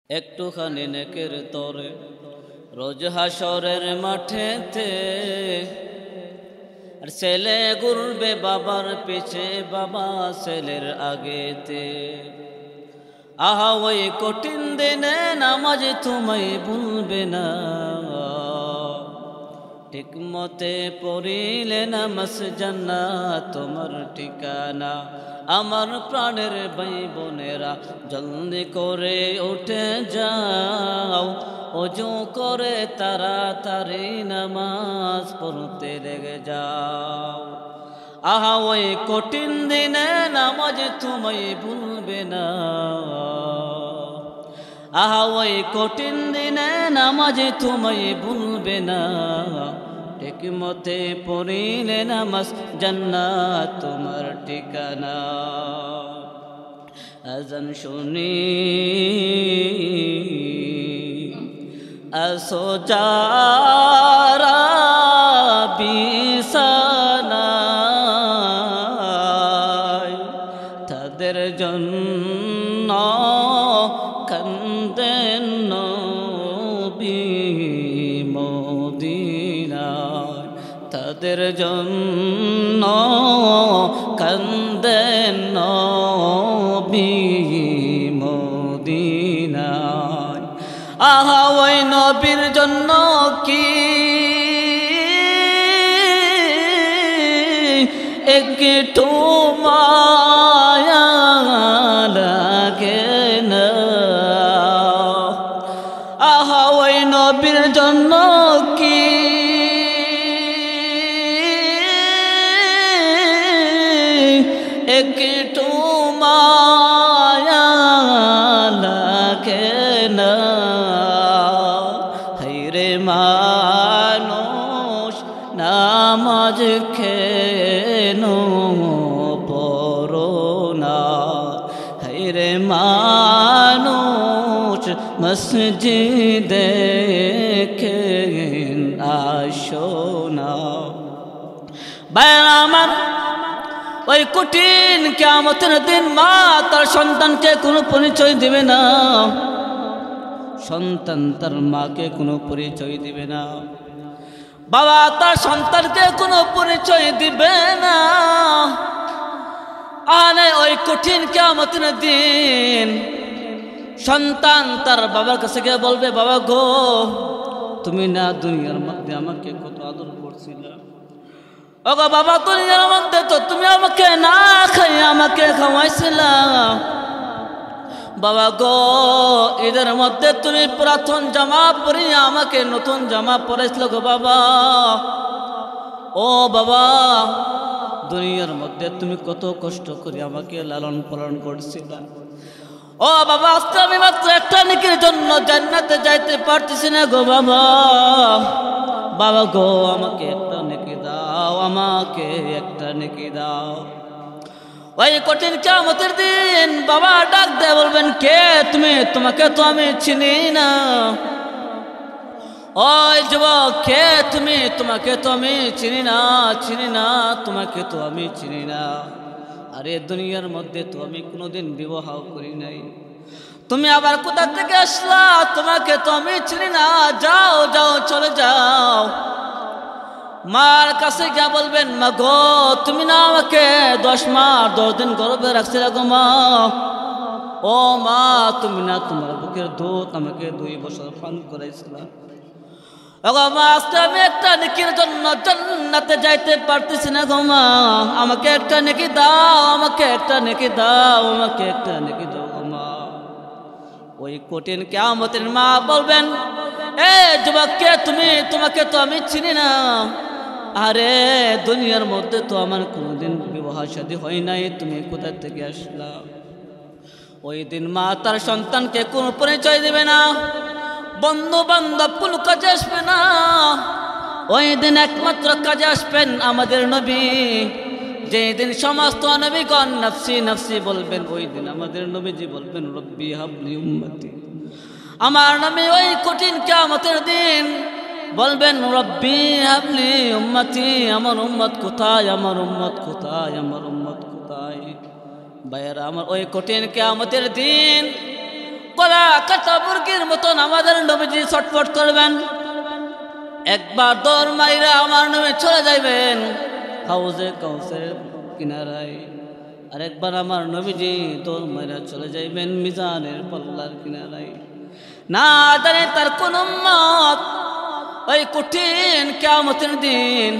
একটুখানি নেকের তরে রোজ হাসরের মাঠেতে আর ছেলে ঘুরবে বাবার পিছে, বাবা ছেলের আগেতে। আহা ওই কঠিন দিনে নামাজ তোমায় ভুলবে না, ঠিক মতে পড়িলে নামাজ জান্নাত তোমার ঠিকানা। আমার প্রাণের ভাই বোনেরা জলদি করে উঠে যাও, ওযু করে তাড়াতাড়ি নামাজ পড়তে লেগে যাও। আহা ওই কঠিন দিনে নামাজ তোমায় ভুলবে না, আহা ওই কঠিন দিনে নামাজ তোমায় ভুলবে না, ঠিক মতে পড়িলে নামাজ জান্নাত তোমার ঠিকানা। আযান শুনি আসো যারা বিছানায়, তাদের জন্য কান্দেন নবী মদিনায়, তাদের জন্য কান্দেন নবী মদিনায়। আহা ওই নবীর জন্য কি একটু মায়া লাগে না, আহা ওই নবীর জন্য কি একটু মায়া লাগে না। হায়রে মানুষ নামাজ কেন পড়ো না, হায়রে মানুষ মসজিদে কেন আসো না। ভাইরা আমার, ওই কঠিন কিয়ামতের দিন মা তার সন্তানকে কোনো পরিচয় দিবে না, সন্তান তার মাকে কোনো পরিচয় দিবে না, বাবা তার সন্তানকে কোনো পরিচয় দিবে না। আরে ওই কঠিন কিয়ামতের দিন সন্তান তার বাবার কাছে গিয়ে বলবে, বাবা গো, তুমি না দুনিয়ার মধ্যে আমাকে কত আদর করছিলে, ওগো বাবা দুনিয়ার মধ্যে তো তুমি আমাকে না খাই আমাকে খাওয়াইছিলা, বাবা গো ঈদের মধ্যে তুমি পুরাতন জামা পরিয়ে আমাকে নতুন জামা পরাইছিল গো বাবা। ও বাবা, দুনিয়ার মধ্যে তুমি কত কষ্ট করে আমাকে লালন পালন করছিলা, ও বাবা আজকে আমি মাত্র একটা নেকির জন্য জান্নাতে যাইতে পারতেছি না গো বাবা। বাবা গো আমাকে একটা নেকি দাও, আমাকে একটা নেকি দাও। ওই কঠিন কিয়ামতের দিন বাবা ডাক দেয় বলবেন, কে তুমি? তোমাকে তো আমি চিনি না। ওই যুবক, কে তুমি? তোমাকে তো আমি চিনি না, চিনি না, তোমাকে তো আমি চিনি না। আরে দুনিয়ার মধ্যে তো আমি কোনোদিন বিবাহ করি নাই, তুমি আবার কোথা থেকে আসলা? তোমাকে তো আমি চিনি না, যাও যাও চলে যাও। মার কাছে গিয়ে বলবেন, মা গো তুমি না আমাকে 10 মাস 10 দিন গর্ভে রাখছিলে গো মা। ও মা তুমি না তোমার বুকের দুধ আমাকে 2 বছর পান করাইছিলা। ওগো মা আজকে আমি একটা নেকির জন্য জান্নাতে যাইতে পারতেছি না গো মা, আমাকে একটা নেকি দাও, আমাকে একটা নেকি দাও, আমাকে একটা নেকি দাও গো মা। ওই কঠিন কিয়ামতের মা বলবেন, এ যুবক কে তুমি? তোমাকে তো আমি চিনি না। আরে দুনিয়ার মধ্যে তো আমার কোনোদিন বিবাহ শাদী হয় নাই, তুমি কোথা থেকে আসলা? ওই দিন মা তার সন্তানকে কোনো পরিচয় দেবে না, বন্ধু বান্ধব কোনো কাজে আসবে না। ওই দিন একমাত্র কাজে আসবেন আমাদের নবী। যেই দিন সমস্ত নবীগণ নফসি নফসি বলবেন, ওই দিন আমাদের নবীজি বলবেন, রব্বি হাবলি উম্মতি। আমার নবী ওই কঠিন কিয়ামতের দিন বলবেন, রব্বি হাবলি উম্মতি, আমার উম্মত কোথায়, আমার উম্মত কোথায়, আমার উম্মত কোথায়? ভাইয়েরা আমার, ওই কঠিন কিয়ামতের দিন গলা কাটা যখন আমাদের নবীজি ছটফট করবেন, একবার দৌড় মাইরা আমার নবী চলে যাইবেন হাউজে কাউসারের কিনারায়, আর একবার আমার নবীজি দৌড় মাইরা চলে যাইবেন মিজানের পাল্লার কিনারায়। না জানে তার কোন উম্মত ওই কঠিন কিয়ামতের দিন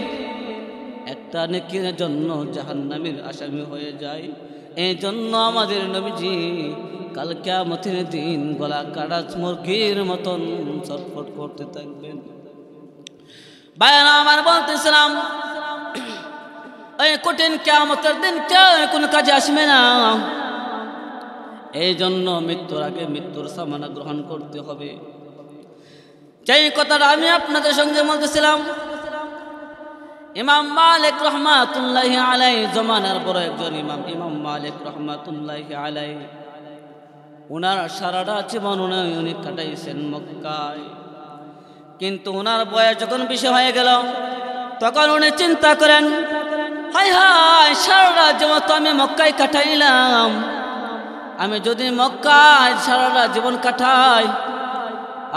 একটা নেকির জন্য জাহান্নামের আসামি হয়ে যায়। এই জন্য আমাদের নবীজি কাল কিয়ামতের দিন গলা কাটা মুরগির মতন ছটফট করতে থাকবেন। ভাইরা আমার বলতেছিলাম, এই কঠিন কিয়ামতের দিন কেউ কোনো কাজে আসবে না। এই জন্য মৃত্যুর আগে মৃত্যুর সামানা গ্রহণ করতে হবে। যেই কথাটা আমি আপনাদের সঙ্গে বলতেছিলাম, ইমাম মালিক রহমাতুল্লাহি আলাইহি জমানার বড় একজন ইমাম মালিক রহমাতুল্লাহি আলাইহি, ওনার সারাটা জীবন উনি কাটাইছেন মক্কায়। কিন্তু ওনার বয়স যখন বেশি হয়ে গেল তখন উনি চিন্তা করেন, হায় হায় সারাটা জীবন তো আমি মক্কায় কাটাইলাম, আমি যদি মক্কায় সারাটা জীবন কাটাই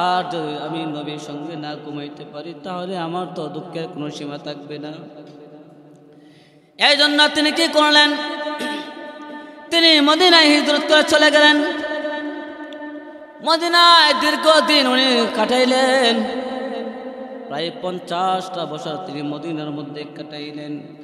আর যদি আমি নবীর সঙ্গে না ঘুমাইতে পারি তাহলে আমার তো দুঃখের কোনো সীমা থাকবে না। এই জন্য তিনি কি করলেন, তিনি মদিনায় হিজরত করে চলে গেলেন। মদিনায় দীর্ঘদিন উনি কাটাইলেন, প্রায় 50টা বছর তিনি মদিনার মধ্যে কাটাইলেন।